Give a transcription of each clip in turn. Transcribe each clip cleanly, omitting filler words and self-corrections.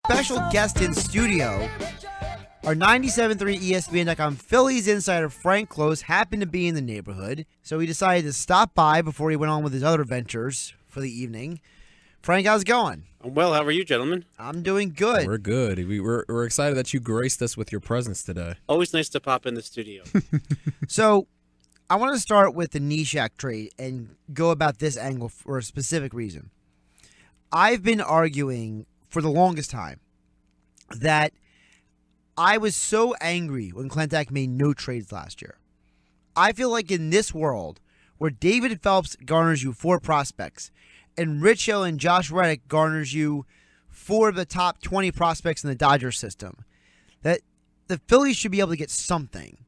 Special guest in studio, our 97.3 ESPN.com Phillies Insider Frank Klose happened to be in the neighborhood, so he decided to stop by before he went on with his other ventures for the evening. Frank, how's it going? I'm well. How are you, gentlemen? I'm doing good. We're good. We're excited that you graced us with your presence today. Always nice to pop in the studio. So, I want to start with the Neshek trade and go about this angle for a specific reason. I've been arguing for the longest time that I was so angry when Klentak made no trades last year. I feel like in this world where David Phelps garners you 4 prospects and Rich Hill and Josh Reddick garners you 4 of the top 20 prospects in the Dodgers system, that the Phillies should be able to get something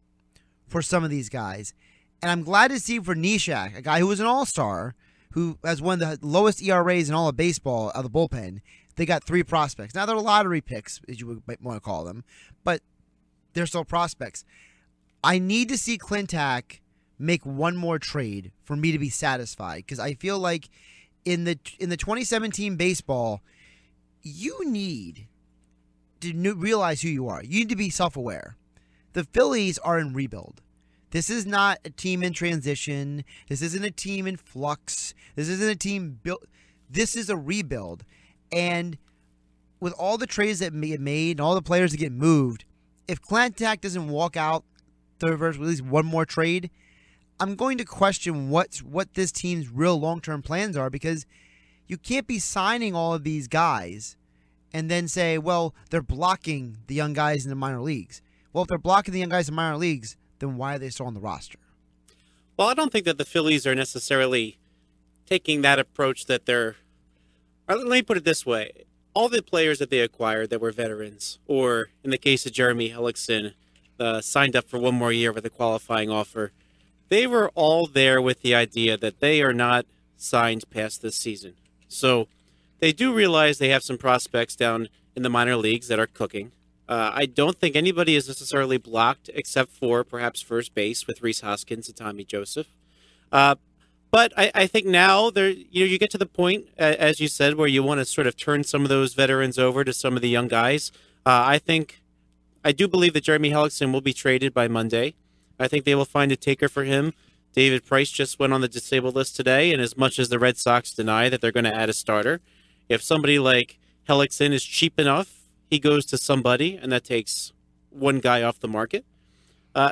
for some of these guys. And I'm glad to see for Neshek, a guy who was an all-star, who has one of the lowest ERAs in all of baseball out of the bullpen. They got 3 prospects. Now, they're lottery picks, as you might want to call them, but they're still prospects. I need to see Klentak make one more trade for me to be satisfied, because I feel like in the 2017 baseball, you need to realize who you are. You need to be self-aware. The Phillies are in rebuild. This is not a team in transition. This isn't a team in flux. This isn't a team built. This is a rebuild. And with all the trades that get made and all the players that get moved, if Klentak doesn't walk out with at least one more trade, I'm going to question what this team's real long-term plans are, because you can't be signing all of these guys and then say, well, they're blocking the young guys in the minor leagues. Well, if they're blocking the young guys in the minor leagues, then why are they still on the roster? Well, I don't think that the Phillies are necessarily taking that approach that they're... Let me put it this way. All the players that they acquired that were veterans, or in the case of Jeremy Hellickson, signed up for one more year with a qualifying offer, they were all there with the idea that they are not signed past this season. So they do realize they have some prospects down in the minor leagues that are cooking. I don't think anybody is necessarily blocked except for perhaps first base with Rhys Hoskins and Tommy Joseph. But I think now you get to the point, as you said, where you want to sort of turn some of those veterans over to some of the young guys. I do believe that Jeremy Hellickson will be traded by Monday. I think they will find a taker for him. David Price just went on the disabled list today, and as much as the Red Sox deny that they're going to add a starter, if somebody like Hellickson is cheap enough, he goes to somebody, and that takes one guy off the market.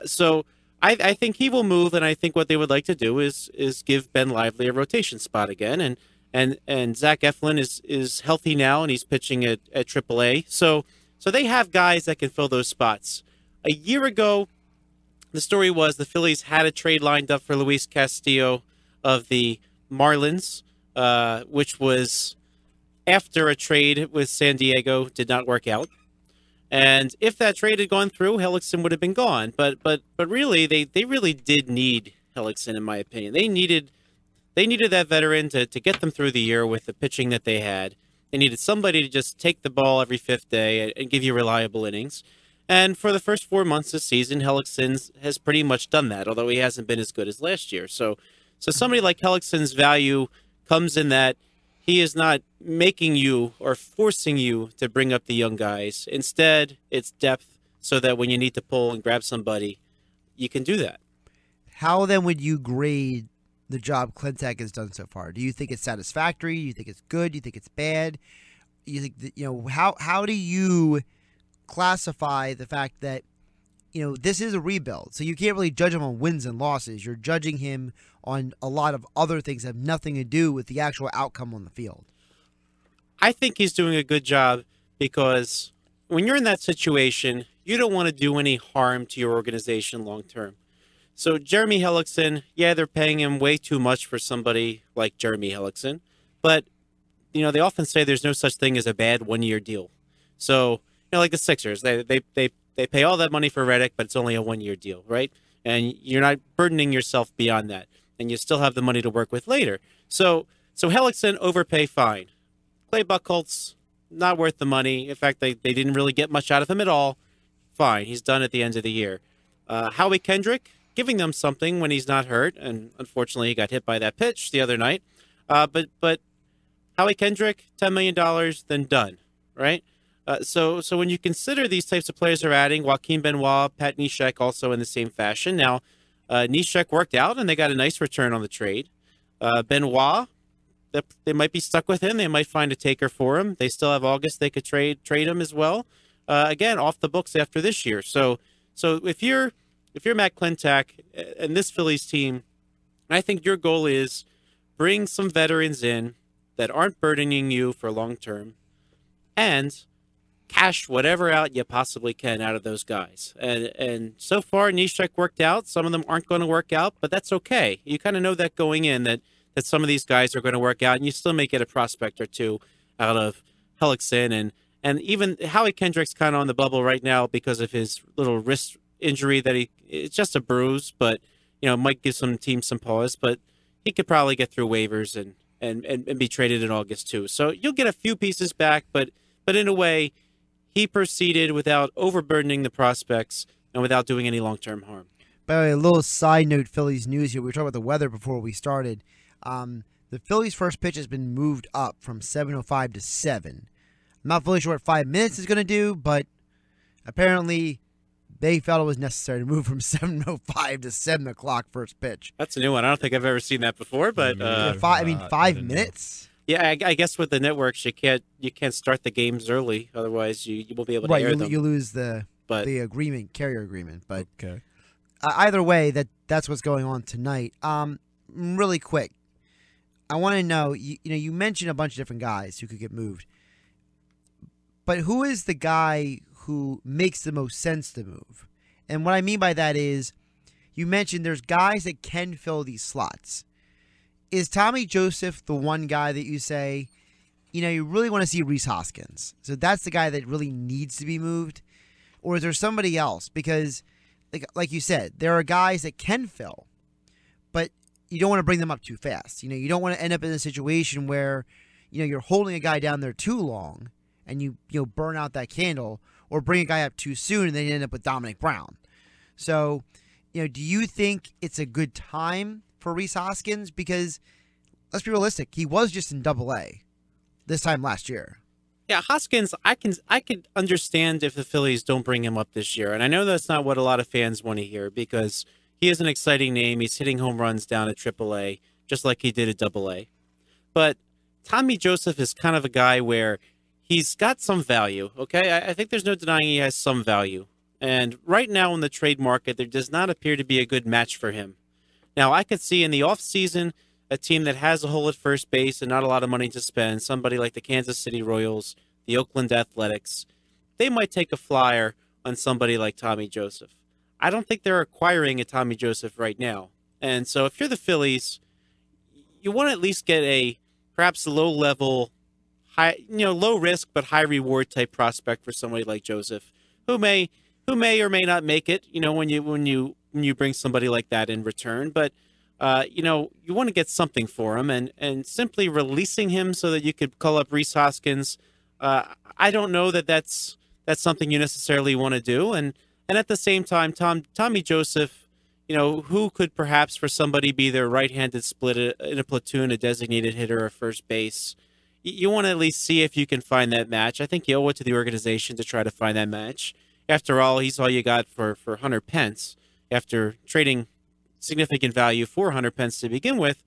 So I think he will move, and I think what they would like to do is give Ben Lively a rotation spot again. And Zach Eflin is healthy now, and he's pitching at AAA. So they have guys that can fill those spots. A year ago, the story was the Phillies had a trade lined up for Luis Castillo of the Marlins, which was after a trade with San Diego did not work out. And if that trade had gone through, Hellickson would have been gone. But really, they really did need Hellickson, in my opinion. They needed that veteran to get them through the year with the pitching that they had. They needed somebody to just take the ball every 5th day and give you reliable innings. And for the first 4 months this season, Hellickson has pretty much done that, although he hasn't been as good as last year. So somebody like Hellickson's value comes in that he is not making you or forcing you to bring up the young guys. Instead, it's depth so that when you need to pull and grab somebody, you can do that. How then would you grade the job Klentak has done so far? Do you think it's satisfactory? Do you think it's good? Do you think it's bad? You think that, how do you classify the fact that this is a rebuild, so you can't really judge him on wins and losses. You're judging him on a lot of other things that have nothing to do with the actual outcome on the field. I think he's doing a good job, because when you're in that situation, you don't want to do any harm to your organization long term. So Jeremy Hellickson, yeah, they're paying him way too much for somebody like Jeremy Hellickson, but they often say there's no such thing as a bad 1-year deal. So like the Sixers, they pay all that money for Reddick, but it's only a 1-year deal, right? And you're not burdening yourself beyond that, and you still have the money to work with later. So Hellickson, overpay, fine. Clay Buchholz, not worth the money. In fact, they didn't really get much out of him at all. Fine, he's done at the end of the year. Howie Kendrick, giving them something when he's not hurt, and unfortunately he got hit by that pitch the other night. But Howie Kendrick, $10 million, then done, right? So when you consider these types of players are adding, Joaquin Benoit, Pat Neshek also in the same fashion. Now, Neshek worked out and they got a nice return on the trade. Benoit, they might be stuck with him. They might find a taker for him. They still have August. They could trade him as well. Again, off the books after this year. So if you're Matt Klentak and this Phillies team, I think your goal is bring some veterans in that aren't burdening you for long term, and cash whatever out you possibly can out of those guys. And so far, Neshek worked out. Some of them aren't going to work out, but that's okay. You kind of know that going in that some of these guys are going to work out, and you still may get a prospect or two out of Hellickson and even Howie Kendrick's kind of on the bubble right now because of his little wrist injury that it's just a bruise, but might give some teams some pause, but he could probably get through waivers and be traded in August too. So you'll get a few pieces back, but in a way, he proceeded without overburdening the prospects and without doing any long-term harm. By the way, a little side note, Phillies news here. We were talking about the weather before we started. The Phillies' first pitch has been moved up from 7:05 to 7. I'm not fully sure what 5 minutes is going to do, but apparently they felt it was necessary to move from 7:05 to 7 o'clock first pitch. That's a new one. I don't think I've ever seen that before, but 5 minutes. Yeah, I guess with the networks, you can't start the games early, otherwise you won't be able to air them. You lose the carrier agreement. But okay. Either way, that's what's going on tonight. Really quick, I want to know. You mentioned a bunch of different guys who could get moved, but who is the guy who makes the most sense to move? And what I mean by that is, you mentioned there's guys that can fill these slots. Is Tommy Joseph the one guy that you say, you really want to see Rhys Hoskins? So that's the guy that really needs to be moved? Or is there somebody else? Because, like you said, there are guys that can fill, but you don't want to bring them up too fast. You don't want to end up in a situation where, you're holding a guy down there too long and you burn out that candle, or bring a guy up too soon and then you end up with Dominic Brown. So, do you think it's a good time for Rhys Hoskins? Because let's be realistic, he was just in Double-A this time last year. Yeah, Hoskins, I can understand if the Phillies don't bring him up this year, and I know that's not what a lot of fans want to hear because he is an exciting name. He's hitting home runs down at Triple-A just like he did at Double-A. But Tommy Joseph is kind of a guy where he's got some value. Okay, I think there's no denying he has some value, and right now in the trade market, there does not appear to be a good match for him. Now, I could see in the offseason a team that has a hole at first base and not a lot of money to spend, somebody like the Kansas City Royals, the Oakland Athletics, they might take a flyer on somebody like Tommy Joseph. I don't think they're acquiring a Tommy Joseph right now. And so if you're the Phillies, you want to at least get a perhaps low-level, low risk but high reward type prospect for somebody like Joseph, who may or may not make it, when you bring somebody like that in return, but you want to get something for him, and simply releasing him so that you could call up Rhys Hoskins. I don't know that's something you necessarily want to do, and at the same time, Tommy Joseph, who could perhaps for somebody be their right-handed split in a platoon, a designated hitter or first base. You want to at least see if you can find that match. I think you owe it to the organization to try to find that match. After all, he's all you got for Hunter Pence after trading significant value for Hunter Pence to begin with.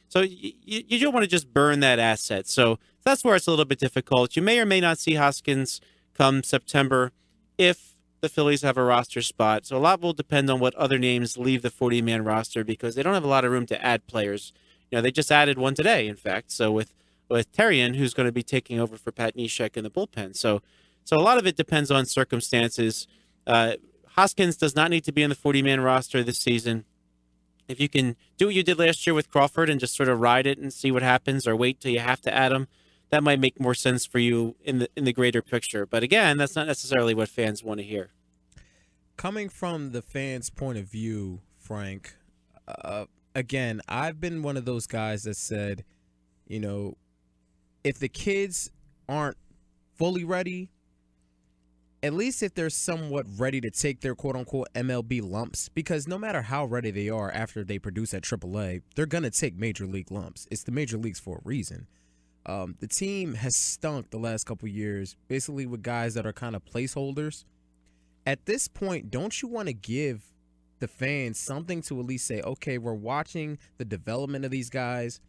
So you don't want to just burn that asset. So that's where it's a little bit difficult. You may or may not see Hoskins come September if the Phillies have a roster spot. So a lot will depend on what other names leave the 40-man roster because they don't have a lot of room to add players. They just added one today, in fact. So with Terrian, who's going to be taking over for Pat Neshek in the bullpen. So a lot of it depends on circumstances. Hoskins does not need to be in the 40-man roster this season. If you can do what you did last year with Crawford and just sort of ride it and see what happens, or wait till you have to add him, that might make more sense for you in the greater picture. But again, that's not necessarily what fans want to hear. Coming from the fans' point of view, Frank, again, I've been one of those guys that said, if the kids aren't fully ready, at least if they're somewhat ready to take their quote-unquote MLB lumps, because no matter how ready they are after they produce at AAA, they're going to take major league lumps. It's the major leagues for a reason. The team has stunk the last couple years, basically with guys that are kind of placeholders. At this point, don't you want to give the fans something to at least say, okay, we're watching the development of these guys.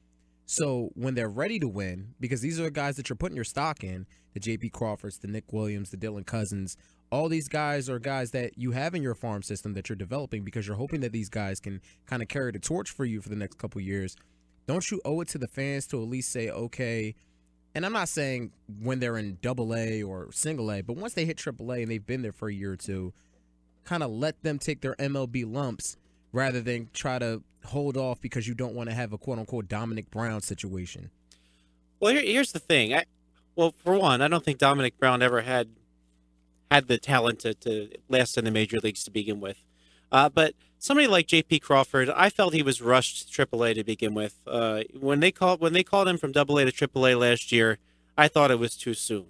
So when they're ready to win, because these are the guys that you're putting your stock in, the J.P. Crawfords, the Nick Williams, the Dylan Cousins, all these guys are guys that you have in your farm system that you're developing because you're hoping that these guys can kind of carry the torch for you for the next couple years. Don't you owe it to the fans to at least say, okay, and I'm not saying when they're in AA or single A, but once they hit AAA and they've been there for a year or two, kind of let them take their MLB lumps rather than try to hold off because you don't want to have a quote-unquote Dominic Brown situation. Well, here's the thing. Well, for one, I don't think Dominic Brown ever had the talent to last in the major leagues to begin with. But somebody like J.P. Crawford, I felt he was rushed to AAA to begin with. When they called him from AA to AAA last year, I thought it was too soon.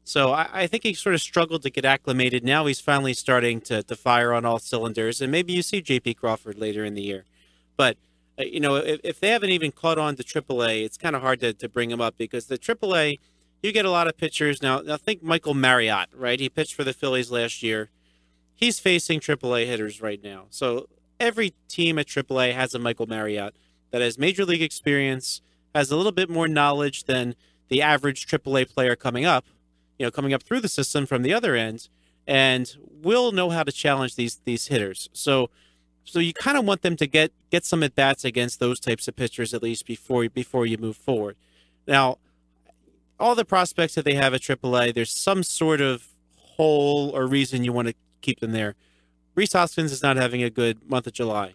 So I think he sort of struggled to get acclimated. Now he's finally starting to fire on all cylinders, and maybe you see J.P. Crawford later in the year. But if they haven't even caught on to AAA, it's kind of hard to bring him up because the AAA, you get a lot of pitchers. Now think Michael Marriott, right? He pitched for the Phillies last year. He's facing AAA hitters right now. So every team at AAA has a Michael Marriott that has major league experience, has a little bit more knowledge than the average AAA player coming up through the system from the other end, and will know how to challenge these hitters. So you kind of want them to get some at bats against those types of pitchers at least before you move forward. Now, all the prospects that they have at AAA, there's some sort of hole or reason you want to keep them there. Rhys Hoskins is not having a good month of July.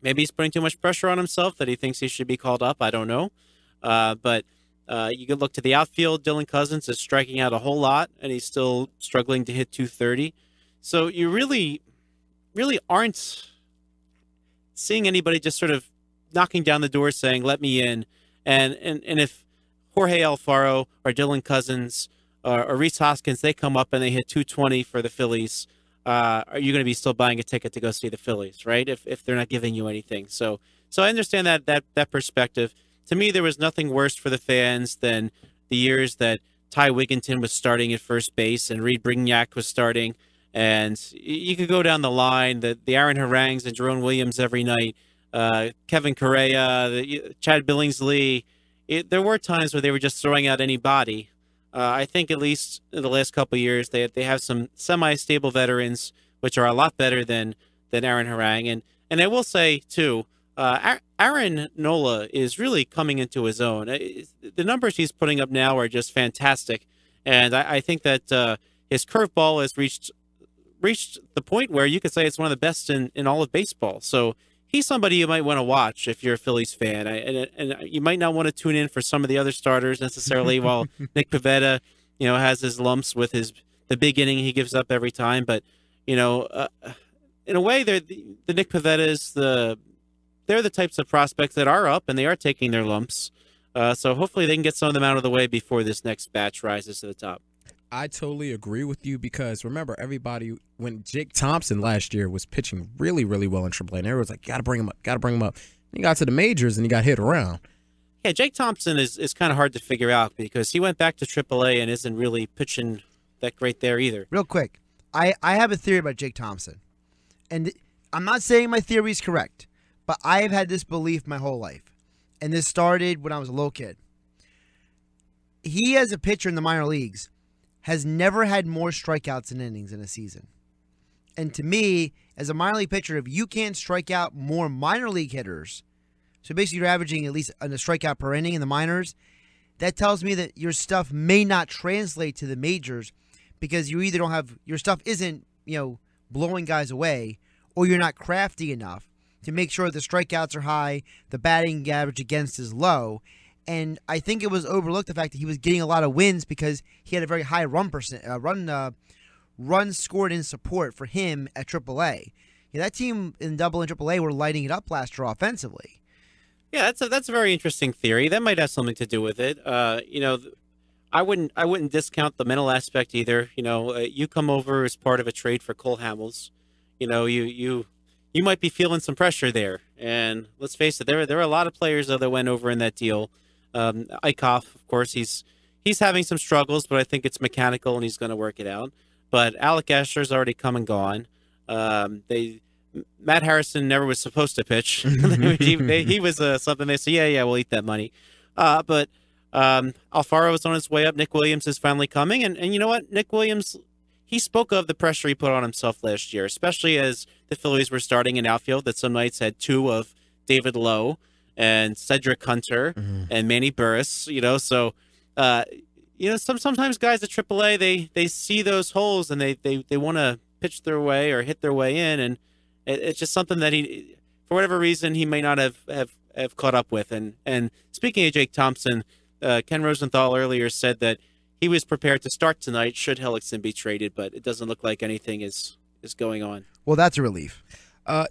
Maybe he's putting too much pressure on himself that he thinks he should be called up. I don't know. But you could look to the outfield. Dylan Cousins is striking out a whole lot, and he's still struggling to hit 230. So you really, really aren't seeing anybody just sort of knocking down the door saying, let me in. And if Jorge Alfaro or Dylan Cousins or Rhys Hoskins, they come up and they hit 220 for the Phillies, are you going to be still buying a ticket to go see the Phillies, right? If they're not giving you anything. So I understand that perspective. To me, there was nothing worse for the fans than the years that Ty Wigginton was starting at first base and Reed Brignac was starting. And you could go down the line, the Aaron Harangues and Jerome Williams every night, Kevin Correa, Chad Billingsley. There were times where they were just throwing out anybody. I think at least in the last couple of years, they have some semi-stable veterans, which are a lot better than Aaron Harangue. And I will say, too, Aaron Nola is really coming into his own. The numbers he's putting up now are just fantastic. And I think that his curveball has reached the point where you could say it's one of the best in all of baseball. So he's somebody you might want to watch if you're a Phillies fan. And you might not want to tune in for some of the other starters necessarily while Nick Pivetta, has his lumps with the big inning he gives up every time. But, in a way, the Nick Pivettas, they're the types of prospects that are up and they are taking their lumps. So hopefully they can get some of them out of the way before this next batch rises to the top. I totally agree with you because remember, everybody, when Jake Thompson last year was pitching really, really well in AAA, and everyone was like, got to bring him up. And he got to the majors and he got hit around. Yeah, Jake Thompson is kind of hard to figure out because he went back to AAA and isn't really pitching that great there either. Real quick, I have a theory about Jake Thompson. And I'm not saying my theory is correct, but I have had this belief my whole life. And this started when I was a little kid. He, as a pitcher in the minor leagues, has never had more strikeouts and innings in a season. And to me, as a minor league pitcher, if you can't strike out more minor league hitters, so basically you're averaging at least a strikeout per inning in the minors, that tells me that your stuff may not translate to the majors because you either don't have, your stuff isn't, blowing guys away, or you're not crafty enough to make sure the strikeouts are high, the batting average against is low. And I think it was overlooked the fact that he was getting a lot of wins because he had a very high run scored in support for him at AAA. That team in Double and AAA were lighting it up last year offensively. Yeah, that's a very interesting theory. That might have something to do with it. I wouldn't discount the mental aspect either. You come over as part of a trade for Cole Hamels. You might be feeling some pressure there. And let's face it, there are a lot of players that went over in that deal. Eichhoff, of course, he's having some struggles, but I think it's mechanical and he's going to work it out. But Alec Asher's already come and gone. Matt Harrison never was supposed to pitch. he was something they said, yeah, we'll eat that money. But Alfaro is on his way up. Nick Williams is finally coming. And you know what? Nick Williams, he spoke of the pressure he put on himself last year, especially as the Phillies were starting an outfield that some nights had two of David Lowe and Cedric Hunter and Manny Burris, so sometimes guys at AAA, they see those holes and they want to pitch their way or hit their way in, and it's just something that he, for whatever reason, he may not have caught up with. And speaking of Jake Thompson, Ken Rosenthal earlier said that he was prepared to start tonight should Hellickson be traded, but it doesn't look like anything is going on. Well, that's a relief.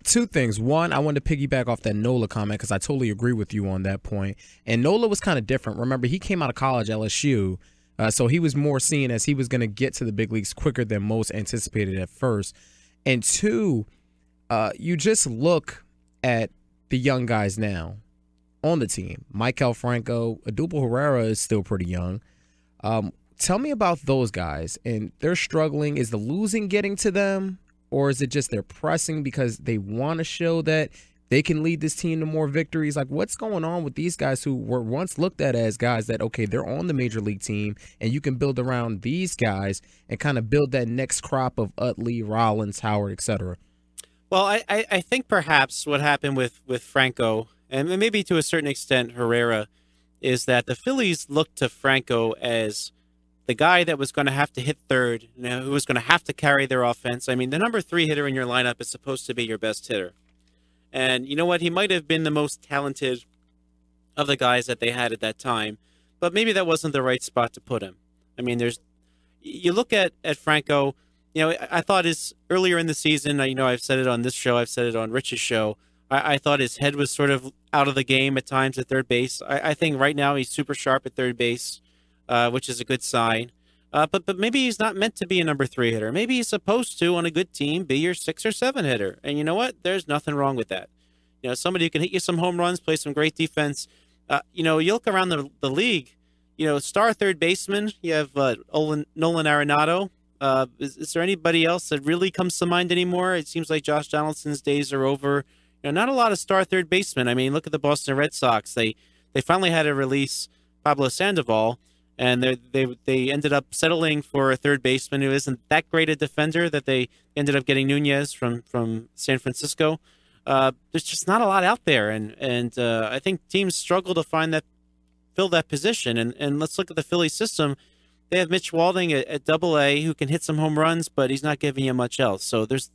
Two things. One, I wanted to piggyback off that Nola comment because I totally agree with you on that point. And Nola was kind of different. Remember, he came out of college, LSU, so he was more seen as he was going to get to the big leagues quicker than most anticipated at first. And two, you just look at the young guys now on the team. Maikel Franco, Odubel Herrera is still pretty young. Tell me about those guys. And they're struggling. Is the losing getting to them? Or is it just they're pressing because they want to show that they can lead this team to more victories? Like, what's going on with these guys who were once looked at as guys that, okay, they're on the major league team, and you can build around these guys and kind of build that next crop of Utley, Rollins, Howard, etc.? Well, I think perhaps what happened with Franco, and maybe to a certain extent Herrera, is that the Phillies looked to Franco as the guy that was going to have to hit third, who was going to have to carry their offense. I mean, the number 3 hitter in your lineup is supposed to be your best hitter. And you know what? He might have been the most talented of the guys that they had at that time, but maybe that wasn't the right spot to put him. I mean, you look at Franco, I thought earlier in the season, I've said it on this show, I've said it on Rich's show, I thought his head was sort of out of the game at times at third base. I think right now he's super sharp at third base. Which is a good sign. But maybe he's not meant to be a number 3 hitter. Maybe he's supposed to, on a good team, be your 6 or 7 hitter. And you know what? There's nothing wrong with that. Somebody who can hit you some home runs, play some great defense. You look around the league, star third baseman, you have Nolan Arenado. Is there anybody else that really comes to mind anymore? It seems like Josh Donaldson's days are over. Not a lot of star third basemen. I mean, look at the Boston Red Sox. They finally had to release Pablo Sandoval, and they ended up settling for a third baseman who isn't that great a defender, that they ended up getting Nunez from San Francisco. There's just not a lot out there, and I think teams struggle to fill that position. And let's look at the Phillies system. They have Mitch Walding at Double-A who can hit some home runs, but he's not giving you much else. So there's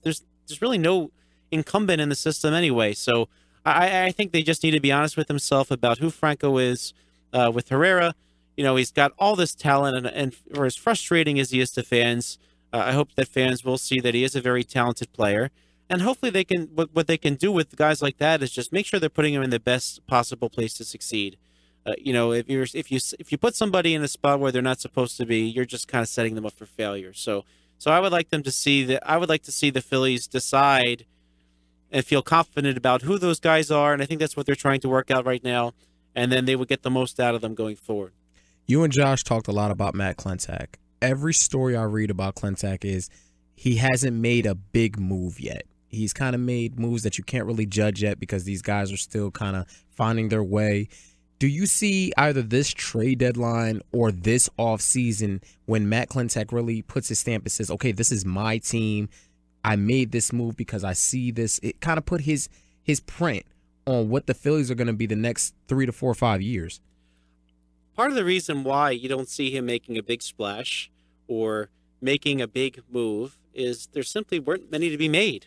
really no incumbent in the system anyway. So I think they just need to be honest with themselves about who Franco is. With Herrera, he's got all this talent, and for as frustrating as he is to fans, I hope that fans will see that he is a very talented player. And hopefully they can, what they can do with guys like that is just make sure they're putting him in the best possible place to succeed. If you put somebody in a spot where they're not supposed to be, you're just kind of setting them up for failure. So I would like to see the Phillies decide and feel confident about who those guys are, and I think that's what they're trying to work out right now. And then they would get the most out of them going forward. You and Josh talked a lot about Matt Klentak. Every story I read about Klentak is he hasn't made a big move yet. He's kind of made moves that you can't really judge yet because these guys are still kind of finding their way. Do you see either this trade deadline or this offseason when Matt Klentak really puts his stamp and says, okay, this is my team. I made this move because I see this. It kind of put his print on what the Phillies are going to be the next 3 to 4 or 5 years. Part of the reason why you don't see him making a big splash or making a big move is there simply weren't many to be made.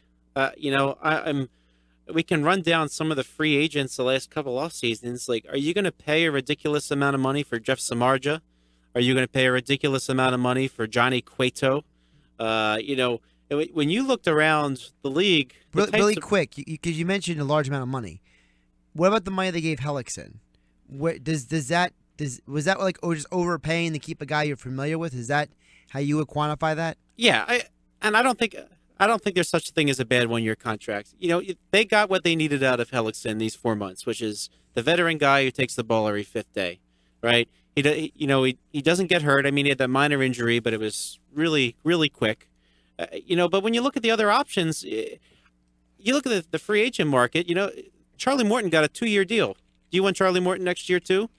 We can run down some of the free agents the last couple off seasons. Like, are you going to pay a ridiculous amount of money for Jeff Samardzija? Are you going to pay a ridiculous amount of money for Johnny Cueto? When you looked around the league, really quick, because you mentioned a large amount of money. What about the money they gave Hellickson? Was that like just overpaying to keep a guy you're familiar with? Is that how you would quantify that? Yeah, I don't think there's such a thing as a bad 1-year contract. They got what they needed out of Hellickson these 4 months, which is the veteran guy who takes the ball every 5th day. right? He doesn't get hurt. I mean, he had that minor injury, but it was really, really quick. But when you look at the other options, you look at the free agent market. Charlie Morton got a 2-year deal. Do you want Charlie Morton next year too?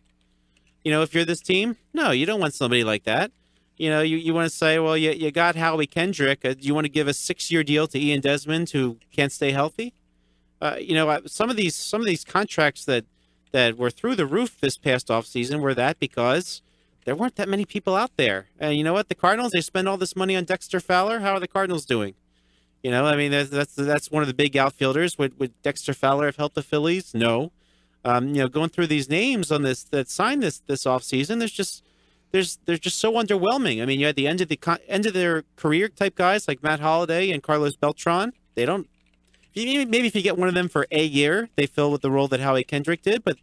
If you're this team, no, you don't want somebody like that. You want to say, well, you got Howie Kendrick. Do you want to give a 6-year deal to Ian Desmond, who can't stay healthy? Some of these contracts that were through the roof this past offseason were that because there weren't that many people out there. And you know what? The Cardinals, they spend all this money on Dexter Fowler. How are the Cardinals doing? I mean, that's one of the big outfielders. Would Dexter Fowler have helped the Phillies? No. Going through these names on this that signed this offseason, they're just so underwhelming. I mean, you had the end of their career type guys like Matt Holliday and Carlos Beltran. They don't. Maybe if you get one of them for a year, they fill with the role that Howie Kendrick did. But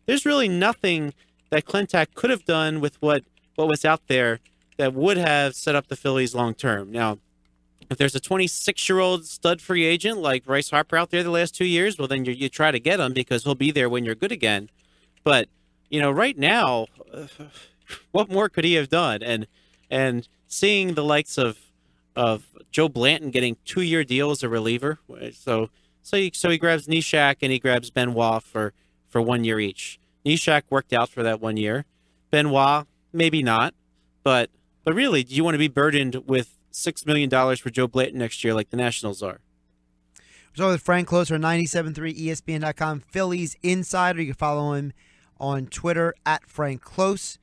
there's really nothing that Clintack could have done with what was out there that would have set up the Phillies long term. Now, if there's a 26-year-old stud free agent like Bryce Harper out there the last 2 years, well, then you try to get him because he'll be there when you're good again. But right now, what more could he have done? And seeing the likes of Joe Blanton getting 2-year deal as a reliever, so he grabs Neshek and he grabs Benoit for 1 year each. Neshek worked out for that 1 year. Benoit, maybe not, but really, do you want to be burdened with $6 million for Joe Blanton next year like the Nationals are? So with Frank Klose, 97.3 ESPN.com, Phillies Insider. You can follow him on Twitter at Frank Klose.